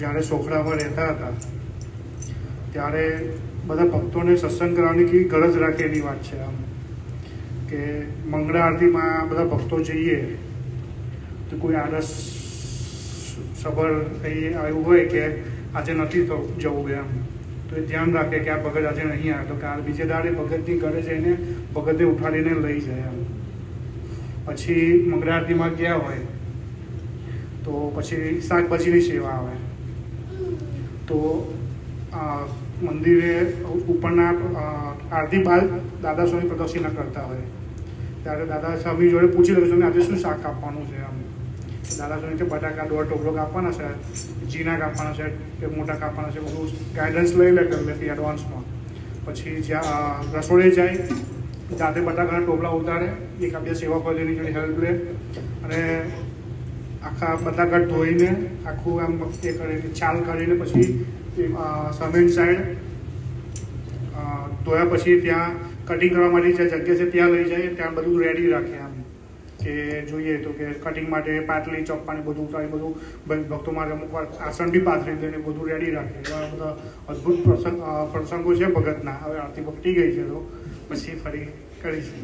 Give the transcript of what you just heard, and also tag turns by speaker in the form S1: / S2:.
S1: જ્યારે સોખડામાં રહેતા હતા ત્યારે બધા ભક્તોને સત્સંગ કરવાની કેવી ગરજ રાખે એની વાત છે આમ કે મંગળા આરતીમાં બધા ભક્તો જઈએ તો કોઈ આળસ સબર કંઈ એવું હોય કે આજે નથી જવું એમ તો એ ધ્યાન રાખે કે આ ભગત આજે નહીં આવે તો કે આ બીજે દાડે ભગતની ઘરે જઈને ભગતે ઉઠાડીને લઈ જાય એમ પછી મંગળા આરતીમાં ગયા હોય તો પછી શાકભાજીની સેવા આવે તો મંદિરે ઉપરના આરતી બાદ દાદા સ્વામી પ્રદક્ષિણા કરતા હોય ત્યારે દાદા સ્વામી જોડે પૂછી લે તમે આજે શું શાક કાપવાનું છે આમ દાદા સ્વામી કે બટાકા 1.5 ટોપલો કાપવાના છે, જીના કાપવાના છે કે મોટા કાપવાના છે, બધું ગાઈડન્સ લઈ લે પહેલેથી એડવાન્સમાં. પછી જ્યાં રસોડે જાય જાતે બટાકાના ટોપલા ઉતારે, એક બે સેવાભાજીની જોડે હેલ્પ લે અને આખા બટાકા ધોઈને આખું આમ એ કરીને છાલ કરીને પછી સામેની સાઈડ ધોયા પછી ત્યાં કટિંગ કરવા માટે જે જગ્યા છે ત્યાં લઈ જાય, ત્યાં બધું રેડી રાખે આમ કે જોઈએ તો કે કટિંગ માટે પાટલી ચોપ્પાની બધું ઉતારી બધું ભક્તો માટે અમુક વાર આસન બી પાથરી દઈને બધું રેડી રાખે. એવા બધા અદ્ભુત પ્રસંગો છે ભગતના. હવે આરતી ભક્તિ ગઈ છે તો પછી ફરી કરીશું.